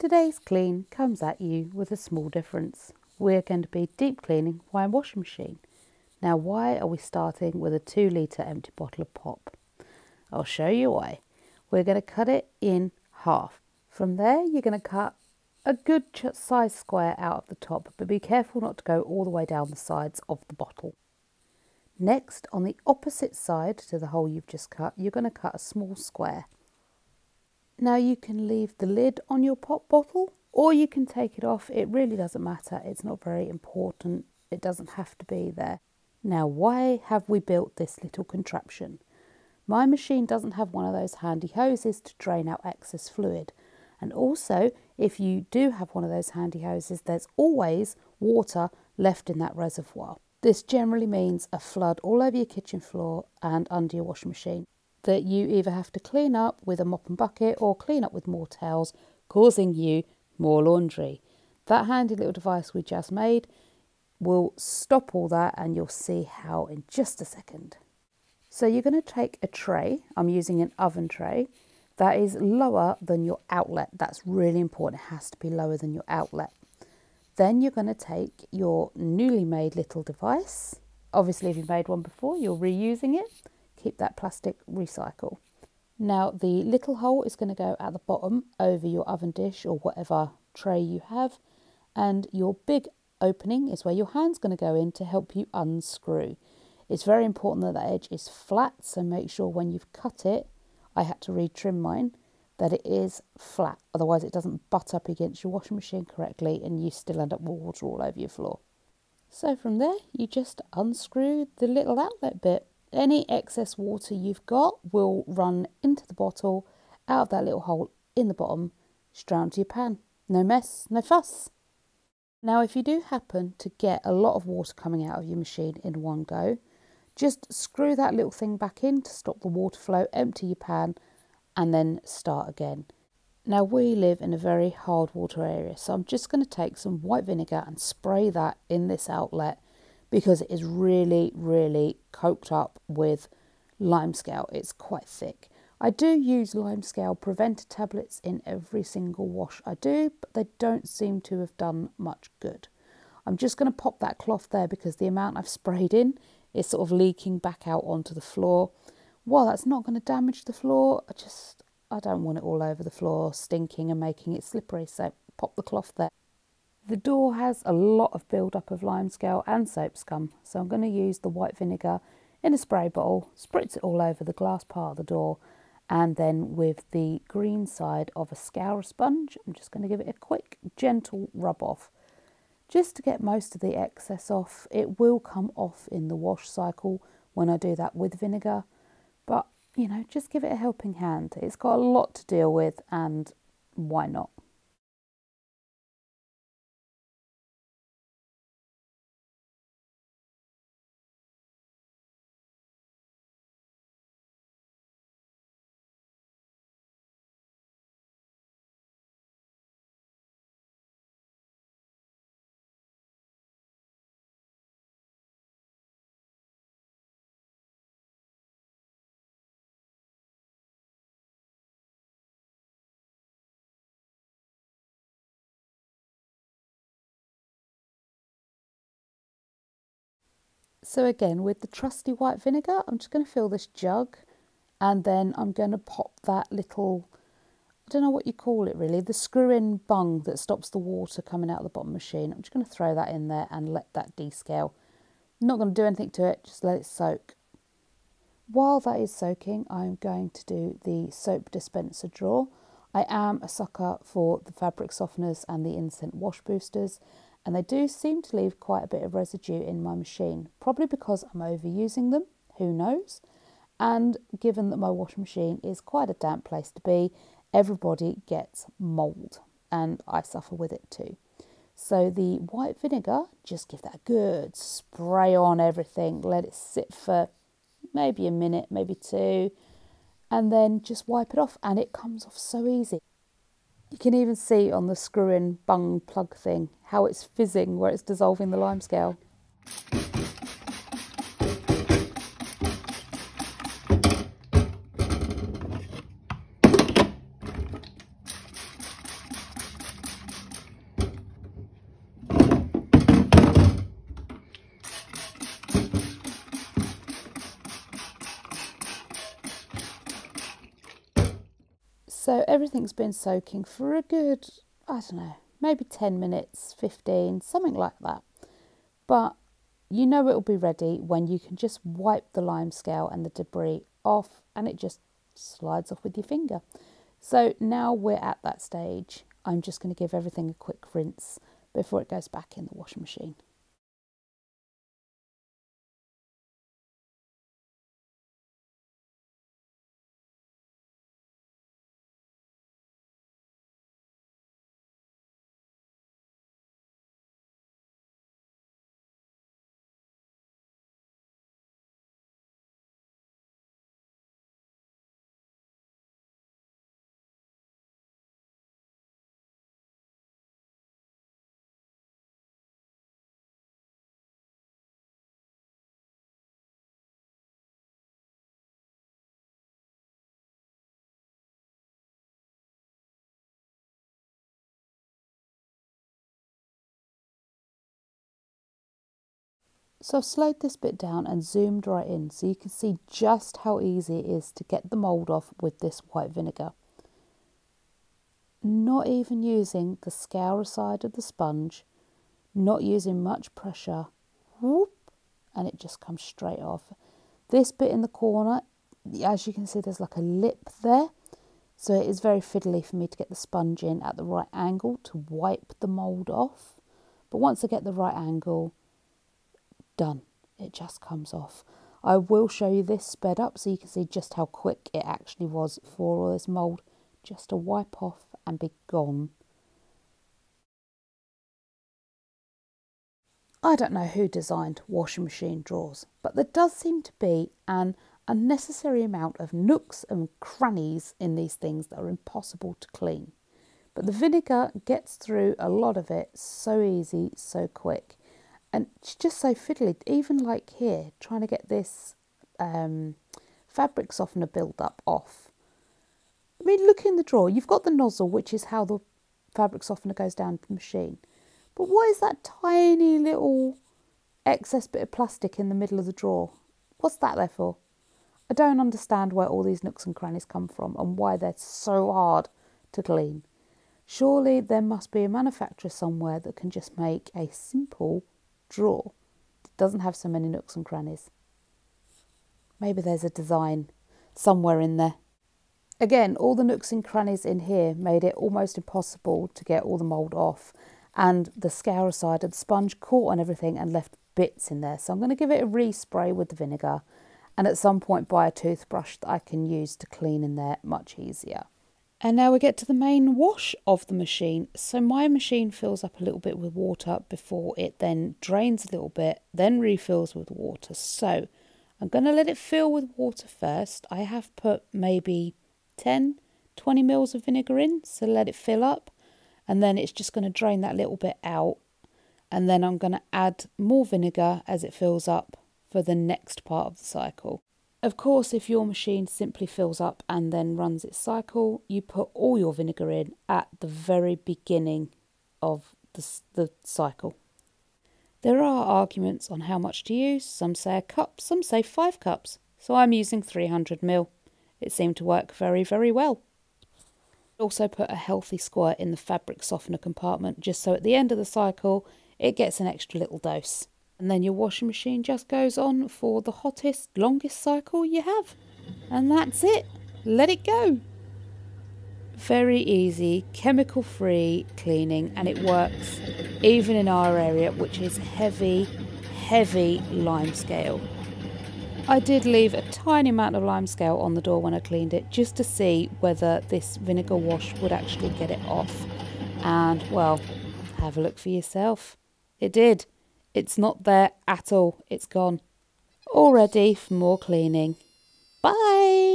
Today's clean comes at you with a small difference. We're going to be deep cleaning wine washing machine. Now, why are we starting with a 2 litre empty bottle of pop? I'll show you why. We're going to cut it in half. From there, you're going to cut a good size square out of the top, but be careful not to go all the way down the sides of the bottle. Next, on the opposite side to the hole you've just cut, you're going to cut a small square. Now you can leave the lid on your pop bottle or you can take it off. It really doesn't matter. It's not very important. It doesn't have to be there. Now, why have we built this little contraption? My machine doesn't have one of those handy hoses to drain out excess fluid. And also, if you do have one of those handy hoses, there's always water left in that reservoir. This generally means a flood all over your kitchen floor and under your washing machine that you either have to clean up with a mop and bucket or clean up with more towels, causing you more laundry. That handy little device we just made will stop all that, and you'll see how in just a second. So you're going to take a tray. I'm using an oven tray that is lower than your outlet. That's really important. It has to be lower than your outlet. Then you're going to take your newly made little device. Obviously, if you've made one before, you're reusing it. Keep that plastic recycle. Now the little hole is going to go at the bottom over your oven dish or whatever tray you have, and your big opening is where your hand's going to go in to help you unscrew. It's very important that edge is flat, so make sure when you've cut it, I had to re-trim mine, that it is flat, otherwise it doesn't butt up against your washing machine correctly and you still end up with water all over your floor. So from there you just unscrew the little outlet bit. Any excess water you've got will run into the bottle, out of that little hole in the bottom, straight onto your pan. No mess, no fuss. Now, if you do happen to get a lot of water coming out of your machine in one go, just screw that little thing back in to stop the water flow, empty your pan, and then start again. Now, we live in a very hard water area, so I'm just going to take some white vinegar and spray that in this outlet, because it is really, really coked up with limescale. It's quite thick. I do use limescale preventer tablets in every single wash I do, but they don't seem to have done much good. I'm just going to pop that cloth there because the amount I've sprayed in is sort of leaking back out onto the floor. While that's not going to damage the floor, I don't want it all over the floor, stinking and making it slippery, so pop the cloth there. The door has a lot of build-up of limescale and soap scum, so I'm going to use the white vinegar in a spray bottle, spritz it all over the glass part of the door, and then with the green side of a scourer sponge, I'm just going to give it a quick, gentle rub off, just to get most of the excess off. It will come off in the wash cycle when I do that with vinegar, but, you know, just give it a helping hand. It's got a lot to deal with, and why not? So again, with the trusty white vinegar, I'm just going to fill this jug, and then I'm going to pop that little, I don't know what you call it really, the screw-in bung that stops the water coming out of the bottom machine. I'm just going to throw that in there and let that descale. I'm not going to do anything to it, just let it soak. While that is soaking, I'm going to do the soap dispenser drawer. I am a sucker for the fabric softeners and the instant wash boosters, and they do seem to leave quite a bit of residue in my machine, probably because I'm overusing them, who knows? And given that my washing machine is quite a damp place to be, everybody gets mould, and I suffer with it too. So the white vinegar, just give that a good spray on everything, let it sit for maybe a minute, maybe two, and then just wipe it off, and it comes off so easy. You can even see on the screw-in bung plug thing how it's fizzing where it's dissolving the limescale. So everything's been soaking for a good, I don't know, maybe 10 minutes, 15, something like that. But you know it'll be ready when you can just wipe the lime scale and the debris off and it just slides off with your finger. So now we're at that stage. I'm just going to give everything a quick rinse before it goes back in the washing machine. So I've slowed this bit down and zoomed right in so you can see just how easy it is to get the mould off with this white vinegar. Not even using the scourer side of the sponge, not using much pressure, whoop, and it just comes straight off. This bit in the corner, as you can see, there's like a lip there, so it is very fiddly for me to get the sponge in at the right angle to wipe the mould off. But once I get the right angle, done, it just comes off. I will show you this sped up so you can see just how quick it actually was for all this mould just to wipe off and be gone. I don't know who designed washing machine drawers, but there does seem to be an unnecessary amount of nooks and crannies in these things that are impossible to clean. But the vinegar gets through a lot of it so easy, so quick. And it's just so fiddly, even like here, trying to get this fabric softener build-up off. I mean, look in the drawer. You've got the nozzle, which is how the fabric softener goes down to the machine. But what is that tiny little excess bit of plastic in the middle of the drawer? What's that there for? I don't understand where all these nooks and crannies come from and why they're so hard to clean. Surely there must be a manufacturer somewhere that can just make a simple drawer that doesn't have so many nooks and crannies. Maybe there's a design somewhere in there. Again, all the nooks and crannies in here made it almost impossible to get all the mould off, and the scourer side of the sponge caught on everything and left bits in there. So I'm going to give it a respray with the vinegar and at some point buy a toothbrush that I can use to clean in there much easier. And now we get to the main wash of the machine. So my machine fills up a little bit with water before it then drains a little bit, then refills with water. So I'm going to let it fill with water first. I have put maybe 10, 20 mils of vinegar in, so let it fill up. And then it's just going to drain that little bit out. And then I'm going to add more vinegar as it fills up for the next part of the cycle. Of course, if your machine simply fills up and then runs its cycle, you put all your vinegar in at the very beginning of the cycle. There are arguments on how much to use. Some say a cup, some say 5 cups. So I'm using 300 ml. It seemed to work very, very well. Also put a healthy squirt in the fabric softener compartment just so at the end of the cycle it gets an extra little dose. And then your washing machine just goes on for the hottest, longest cycle you have. And that's it. Let it go. Very easy, chemical-free cleaning, and it works even in our area, which is heavy, heavy lime scale. I did leave a tiny amount of lime scale on the door when I cleaned it just to see whether this vinegar wash would actually get it off. And, well, have a look for yourself. It did. It's not there at all. It's gone. All ready for more cleaning. Bye!